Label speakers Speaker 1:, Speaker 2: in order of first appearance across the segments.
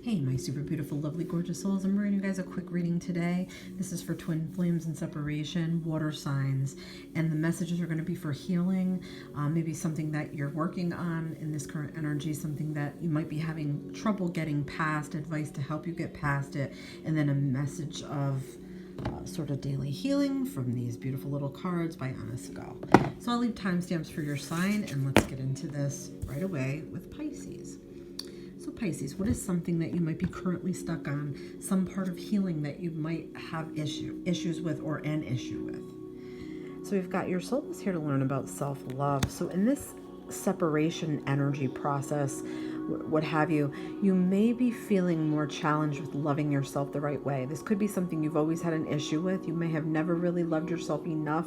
Speaker 1: Hey, my super beautiful, lovely, gorgeous souls. I'm bringing you guys a quick reading today. This is for twin flames and separation, water signs, and the messages are going to be for healing, maybe something that you're working on in this current energy, something that you might be having trouble getting past, advice to help you get past it, and then a message of sort of daily healing from these beautiful little cards by Honest Go. So I'll leave timestamps for your sign, and let's get into this right away with Pisces. So Pisces, what is something that you might be currently stuck on, some part of healing that you might have issues with or an issue with? So we've got your soul is here to learn about self-love. So in this separation energy process, what have you, you may be feeling more challenged with loving yourself the right way. This could be something you've always had an issue with. You may have never really loved yourself enough.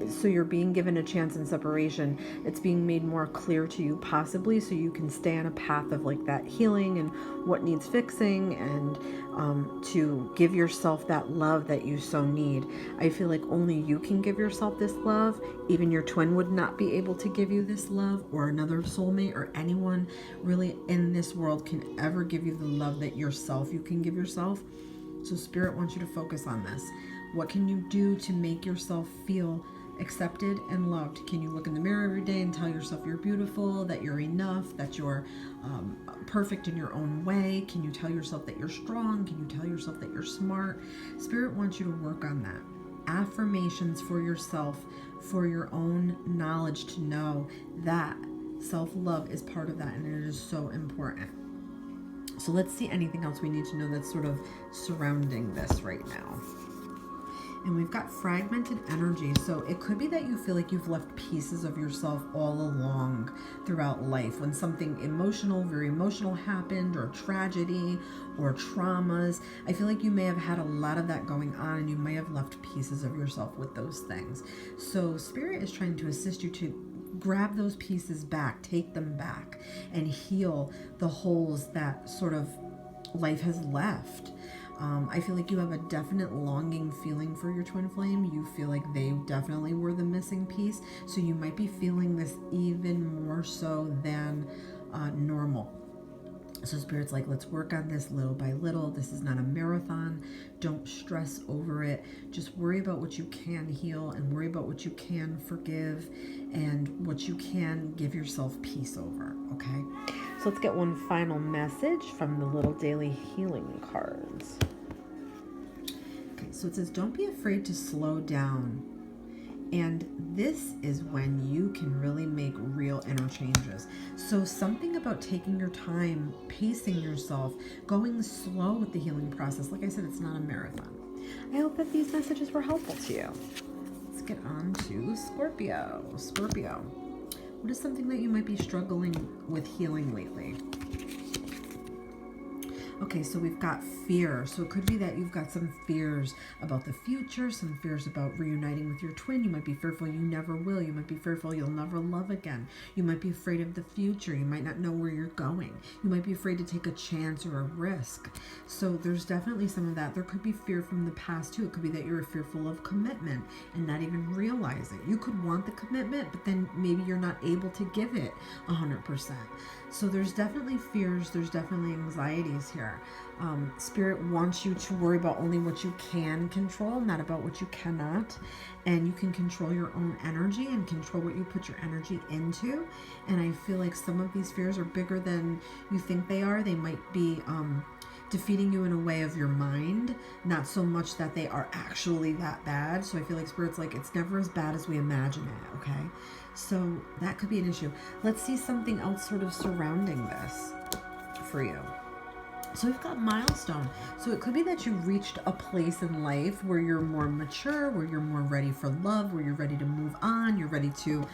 Speaker 1: So you're being given a chance in separation. It's being made more clear to you possibly so you can stay on a path of like that healing and what needs fixing, and to give yourself that love that you so need. I feel like only you can give yourself this love. Even your twin would not be able to give you this love, or another soulmate, or anyone really in this world can ever give you the love that you can give yourself. So Spirit wants you to focus on this. What can you do to make yourself feel accepted and loved? Can you look in the mirror every day and tell yourself you're beautiful, that you're enough, that you're perfect in your own way? Can you tell yourself that you're strong? Can you tell yourself that you're smart? Spirit wants you to work on that. Affirmations for yourself, for your own knowledge, to know that self-love is part of that, and it is so important. So let's see anything else we need to know that's sort of surrounding this right now. And we've got fragmented energy. So it could be that you feel like you've left pieces of yourself all along throughout life. When something emotional, very emotional happened, or tragedy, or traumas, I feel like you may have had a lot of that going on, and you may have left pieces of yourself with those things. So Spirit is trying to assist you to grab those pieces back, take them back, and heal the holes that sort of life has left. I feel like you have a definite longing feeling for your twin flame. You feel like they definitely were the missing piece. So you might be feeling this even more so than normal. So Spirit's like, let's work on this little by little. This is not a marathon. Don't stress over it. Just worry about what you can heal, and worry about what you can forgive, and what you can give yourself peace over, okay? So let's get one final message from the little daily healing cards. Okay, so it says, don't be afraid to slow down. And this is when you can really make real inner changes. So something about taking your time, pacing yourself, going slow with the healing process. Like I said, it's not a marathon. I hope that these messages were helpful to you. Let's get on to Scorpio. Scorpio, what is something that you might be struggling with healing lately? Okay, so we've got fear. So it could be that you've got some fears about the future, some fears about reuniting with your twin. You might be fearful you never will. You might be fearful you'll never love again. You might be afraid of the future. You might not know where you're going. You might be afraid to take a chance or a risk. So there's definitely some of that. There could be fear from the past too. It could be that you're fearful of commitment and not even realize it. You could want the commitment, but then maybe you're not able to give it 100%. So there's definitely fears. There's definitely anxieties here. Spirit wants you to worry about only what you can control, not about what you cannot. And you can control your own energy and control what you put your energy into. And I feel like some of these fears are bigger than you think they are. They might be defeating you in a way of your mind, not so much that they are actually that bad. So I feel like Spirit's like, it's never as bad as we imagine it, okay? So that could be an issue. Let's see something else sort of surrounding this for you. So we've got milestone. So it could be that you've reached a place in life where you're more mature, where you're more ready for love, where you're ready to move on, you're ready to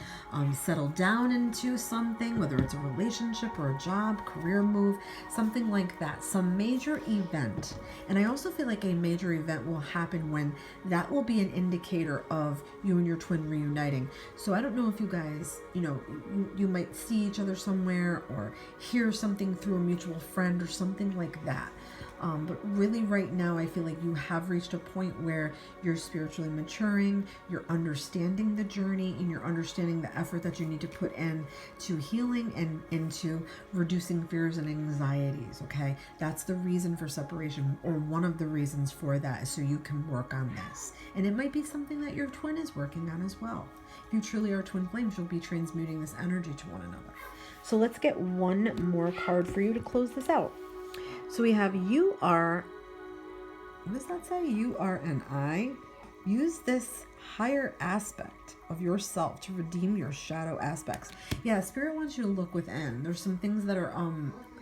Speaker 1: settle down into something, whether it's a relationship or a job, career move, something like that, some major event. And I also feel like a major event will happen when that will be an indicator of you and your twin reuniting. So I don't know if you guys, you might see each other somewhere or hear something through a mutual friend or something like that. But really right now, I feel like you have reached a point where you're spiritually maturing, you're understanding the journey, and you're understanding the effort that you need to put in to healing and into reducing fears and anxieties, okay? That's the reason for separation, or one of the reasons for that, is so you can work on this. And it might be something that your twin is working on as well. If you truly are twin flames, you'll be transmuting this energy to one another. So let's get one more card for you to close this out. So we have you are, what does that say? You are an I. Use this higher aspect of yourself to redeem your shadow aspects. Yeah, Spirit wants you to look within. There's some things that are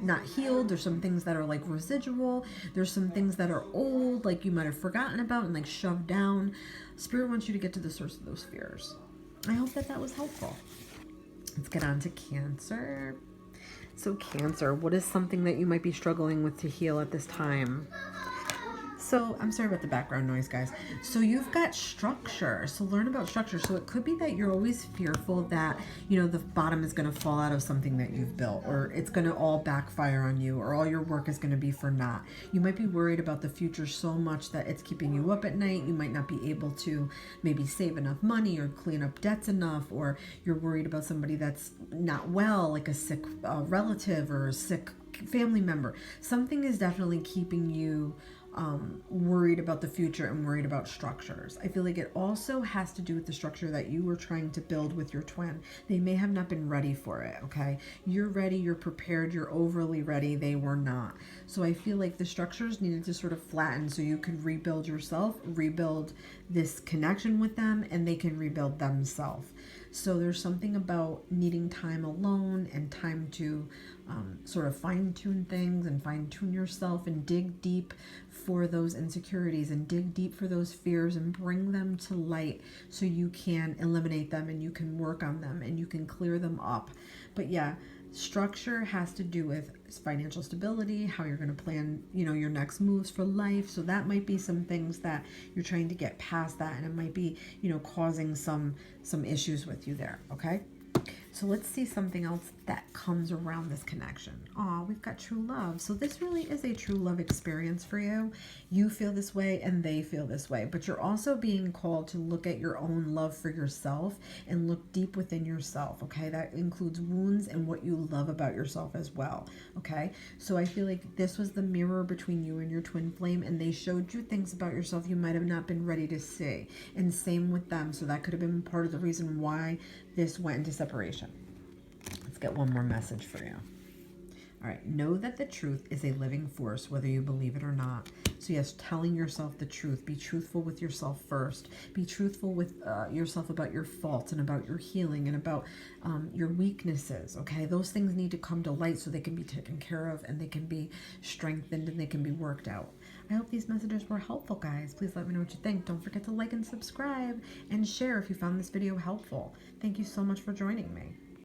Speaker 1: not healed. There's some things that are like residual. There's some things that are old, like you might have forgotten about and like shoved down. Spirit wants you to get to the source of those fears. I hope that was helpful. Let's get on to Cancer. So Cancer, what is something that you might be struggling with to heal at this time? So I'm sorry about the background noise, guys. So you've got structure. So learn about structure. So it could be that you're always fearful that, the bottom is going to fall out of something that you've built, or it's going to all backfire on you, or all your work is going to be for naught. You might be worried about the future so much that it's keeping you up at night. You might not be able to maybe save enough money or clean up debts enough, or you're worried about somebody that's not well, like a sick relative or a sick family member. Something is definitely keeping you worried about the future and worried about structures. I feel like it also has to do with the structure that you were trying to build with your twin. They may have not been ready for it, okay? You're ready, you're prepared, you're overly ready. They were not. So I feel like the structures needed to sort of flatten so you could rebuild yourself, rebuild this connection with them, and they can rebuild themselves. So there's something about needing time alone and time to sort of fine-tune things and fine-tune yourself and dig deep for those insecurities and dig deep for those fears and bring them to light so you can eliminate them and you can work on them and you can clear them up. But yeah, structure has to do with financial stability, how you're going to plan, your next moves for life. So that might be some things that you're trying to get past that, and it might be, causing some issues with you there, okay? So let's see something else that comes around this connection. Oh, we've got true love. So this really is a true love experience for you. You feel this way and they feel this way, but you're also being called to look at your own love for yourself and look deep within yourself, okay? That includes wounds and what you love about yourself as well, okay? So I feel like this was the mirror between you and your twin flame, and they showed you things about yourself you might have not been ready to see, and same with them. So that could have been part of the reason why this went into separation. Let's get one more message for you. All right, know that the truth is a living force, whether you believe it or not. So yes, telling yourself the truth. Be truthful with yourself first. Be truthful with yourself about your faults and about your healing and about your weaknesses, okay? Those things need to come to light so they can be taken care of and they can be strengthened and they can be worked out. I hope these messages were helpful, guys. Please let me know what you think. Don't forget to like and subscribe and share if you found this video helpful. Thank you so much for joining me.